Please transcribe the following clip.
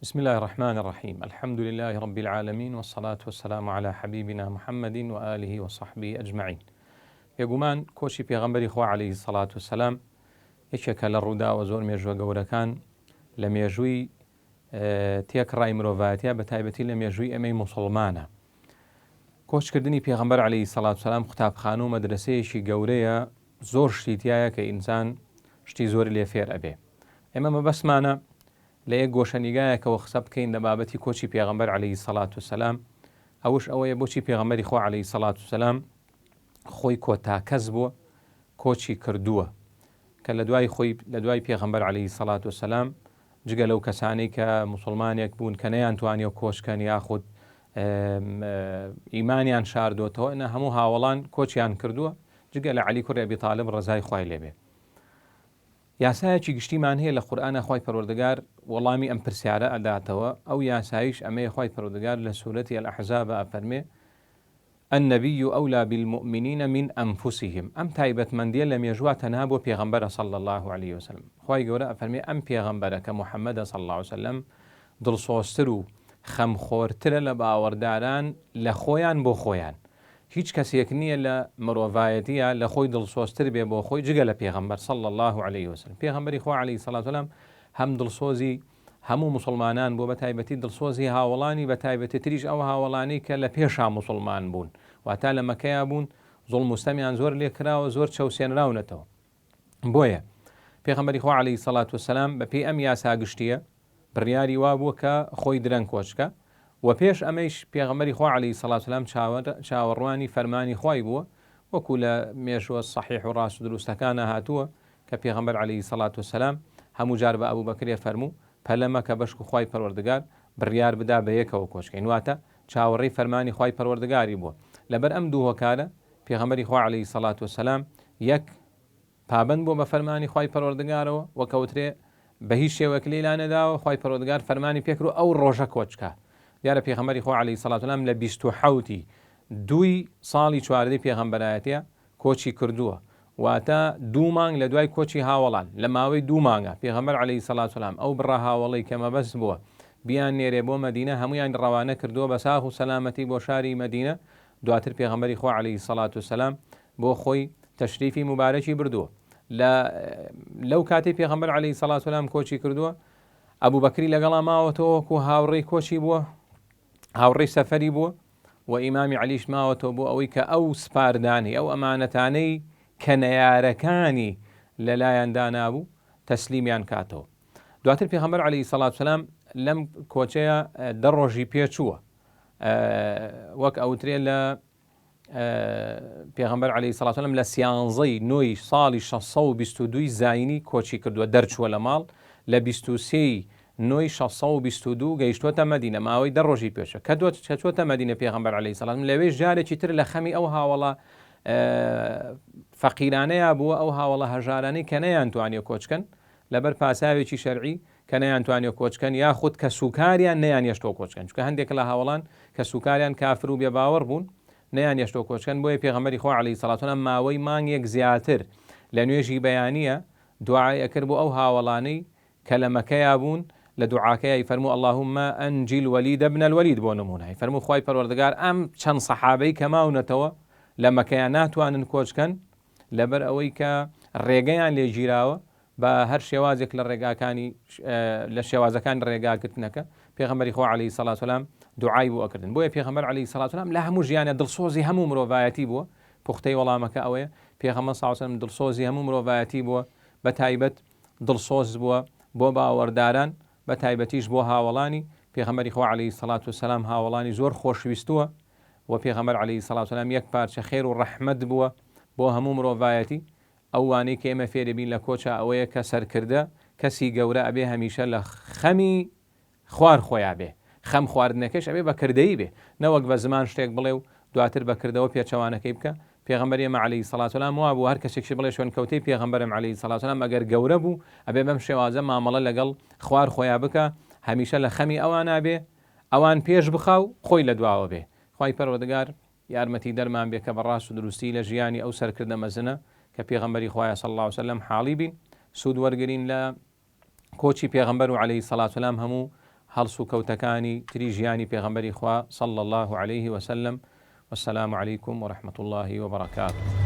بسم الله الرحمن الرحيم. الحمد لله رب العالمين، والصلاة والسلام على حبيبنا محمد وآله وصحبه أجمعين. بێگومان کۆچی پێغەمبەری خوا عەلەیهی سەڵات وسەلام یەکێکە لە ڕووداوە زۆر مێژووە گەورەکان لە مێژووی تێکڕای مرۆڤایەتیە، بە تایبەتی لە مێژووی ئەمەی موسڵمانە. کۆچکردنی پێغەمبەر عەلەیهی سەڵات وسەلام قوتابخانە و مەدرسەیەکی گەورەیە، زۆر شتیتایە کە ئینسان شتی زۆر لێ فێر ئەبێ. ئێمە مەبەسمانە لە یەک گۆشەنیگایەکەوە قسە بکەین لە بابەتی کۆچی پێغەمبەر عەلەیهی سەڵات وسەلام. ئەوش ئەوەیە بۆچی پێغەمبەری خوا عەلەیهی سەڵات وسەلام خۆی کۆتاکەس بووە، کۆچی کردووە کە لە دوای پێغەمبەر عەلەیهی سەڵات وسەلام جگە لەو کەسانەی کە موسڵمانێک بوون کە نەیانتوانیەوە کۆچکەن یاخود ئیمانیان شاردوتەوە، ئەنە هەموو هاوڵان کۆچیان کردووە جگە لە عەلی کوڕی ئەبی تاالب ڕەزای خوای لێبێ. یاسایەکی گشتیمان هەیە لە قورئانە خوای پەروەردگار وەڵامی ئەم پرسیارە ئەداتەوە. ئەو یاسایش ئەمەیە خوای پەروەردگار لە سوورەتی الأحزاب ئەفەرمێ النبي أولى بالمؤمنين من أنفسهم. ئەم تایبەتمەندیە لە مێژووە تەنها بۆ پێغەمبەرە صلی الله عليه وسلم. خوای گەورە ئەفەرمێ ئەم پێغەمبەرە کە محەممەدە صلی الله عليه وسلم دڵسۆزتر و خەمخۆرترە لە باوەڕداران لە خۆیان بۆ خۆیان. هیچ کەسێک نییە لە مرۆڤایەتیە لە خۆی دڵسۆزتر بێ بۆ خۆی جگە لە پێغەمبەر صلی الله عليه وسلم. پێغەمبەری خوا عەلەیهی سەڵات وسەلام هەم دڵسۆزی هەموو موسڵمانان بۆ، بە تایبەتی دڵسۆزی هاوڵانی بە تایبەتی تریش ئەو هاوڵانی کە لە پێشا موسڵمان بوون، واتە لە مەکەیا بوون، زوڵم و ستەمیان زۆر لێکراوە، زۆر چەوسێنراونەتەوە. بۆیە پێغەمبەری خوا عەلەیهی سەڵات وسەلام بەپێی ئەم یاسا گشتیە بڕیاری وا بووە کە خۆی درەنگ کۆچکە، و پێش ئەمەیش پێغەمبەری خوا عەلەیهی سەڵات وسەلام چاوەڕوانی فەرمانی خوای بووە، وەکو لە مێژووە صحیح و ڕاست و دروستەکانە هاتووە کە پێغەمبەر عەلەیهی سەڵات وسەلام هەموو جار بە ئەبوبەکرێ فەرموو پەلەمە کە بەشک و خوای پەروەردگار بڕیار بدا بە یەکەوە کۆچکەین، واتە چاوەڕێی فەرمانی خوای پەروەردگاری بووە. لەبەر ئەم دوو هۆکارە پێغەمبەری خوا عەلەیهی سەڵات وسەلام یەک پابەند بووە بە فەرمانی خوای پەروەردگارەوە، وەکەوترێ بە هیچ شێوەیەک لێلا نەداوە خوای پەروەردگار فەرمانی پێکردو ئەو ڕۆژە کۆچکە. دیارە پێغەمبەری خوا عەلەیهی سەڵات وسەلام لە 27 دوی ساڵی چواردەی پێغەمبەرایەتیە کۆچی کردووە، واتە 2 مانگ لە دوای کۆچی هاوڵان. لە ماوەی 2 مانگە پێغەمبەر عەلەیهی سەڵات وسەلام ئەو بڕە هاوڵەی کە مەبەست بووە بیان نێرێ بۆ مەدینە هەمویان ڕەوانە کردووە بە ساخ و سەلامەتی بۆ شاری مەدینە. دواتر پێغەمبەری خوا عەلەیهی سەڵات وسەلام بۆ خۆی تەشریفی مبارەکی بردووە. لەو کاتەی پێغەمبەر عەلەیهی سەڵات وسەلام کۆچی کردووە، ئەبوبەکری لەگەڵا ماوەتەوە وەکو هاوڕێی کۆچی بووە، هاوڕێی سەفەری بووە، و ئیمامی عەلیش ماوەتەوە بۆ ئەوەی کە ئەو سپاردانی ئەو ئەمانەتانەی کە نەیارەکانی لەلایەن دانابوو تەسلیمیان کاتەوە. دواتر پێغەمبەر عەلەیهی سەڵات وسەلام لەم کۆچەیە 10 ڕۆژی پێچووە، وەک ئەوترێ لە پێغەمبەر عەلەیهی سەڵات وسەلام لە 13ی نۆی ساڵی 622 زاینی کۆچی کردووە، دەرچووە لە ماڵ، لە 23ی نۆی 622 گەیشتوۆتە مەدینە، ماوەی 10 ڕۆژی پێشە کە چۆتە مەدینە پێغەمبەر عەلەیهی سەڵات وسەلام. لەوێ جارێکی تر لە خەمی ئەو هاوڵە فەقیرانەیە بووە، ئەو هاوڵە هەژارانەی کە نەیانتوانێ کۆچکەن لەبەر پاساوێکی شەرعی کە نەیانتوانێ کۆچکەن، یاخود کە سوکاریان نەیانێشتۆ کۆچکەن، چونکە هەندێک لە هاوڵان کە سوکاریان کافر و بێباوەڕ بوون نەیانێشتۆ کۆچکەن. بۆیە پێغەمبەری خوا عەلەیهی سەڵات وسەلام ماوەی مانگێک زیاتر لە نوێژی بەیانیە دوعای ئەکرد بۆ ئەو هاوڵانەی کە لە مەکەیا بوون، لە دوعاکەیە فەرموو اللهم ئەنجی الوەلید بن الوەلید، بۆ نمونە فەرموو خوای پەروەردگار ئەم چەند سەحابەی کە ماونەتەوە لە مەکەیان ناتوانن کۆچکەن لەبەر ئەوەی کە ڕێگەیان لێگیراوە بە هەر شێوازێک لە شێوازەکان ڕێگاکردنەکە. پێغەمبەری خوا عەلەیهی سەڵات وسەلام دوعای بۆ ئەکردن. بۆیە پێغەمبەر عەلەیهی سەڵات وسەلام لە هەموو ژیانە دڵسۆزی هەموو مرۆڤایەتی بووە. پوختەی وەڵامەکە ئەوەیە پێغەمبەر صلی الله علیه و سلم دڵسۆزی هەموو مرۆڤایەتی بووە، بە تایبەت دڵسۆز بووە بۆ باوەڕداران، بە تایبەتیش بۆ هاوڵانی. پێغەمبەری خوا عەلەیهی سەڵات وسەلام هاوڵانی زۆر خۆشویستووە، و پێغەمبەر عەلەیهی سەڵات وسەلام یەک پارچە خێر و ڕەحمەت بووە بۆ هەموو مرۆڤایەتی. ئەو وانەی کە ئێمە فێربین لە کۆچە ئەوەیە کە سەرکردە کەسی گەورە ئەبێ هەمیشە لە خەمی خوار خۆیان بێ، خەم خواردنەکەش ئەبێ بە کردەیی بێ، نەوەک بە زمان شتێک بڵێ و دواتر بەکردەوە پێچەوانەکەی بکە. پێغەمبەر ئێمە عەلەیهی سەڵات وسەلام وا بوو هەر کەسێکی بڵێ شوێن کەوتەی پێغەمبەرم عەلەیهی سەڵات وسەلام ئەگەر گەورە بوو ئەبێ بەم شێوازە مامەڵە لەگەڵ خوار خۆیان بکە، هەمیشە لە خەمی ئەوان نابێ، ئەوان پێش بخاو خۆی لە دواوە بێ. خوای پەروەردگار یارمەتی دەرمان بێ کە بەڕاست و دروستی لە ژیانی ئەو سەرکردە مەزنە کە پێغەمبەری خوایە صلی الله علیه وسلم حاڵی بین، سوود وەرگرین لە کۆچی پێغەمبەر و عەلەیهی سەڵات وسەلام هەموو هەڵسو کەوتەکانی تری ژیانی پێغەمبەری خوا صلی الله عليه وسلم. والسلام عليكم ورحمة الله وبركاته.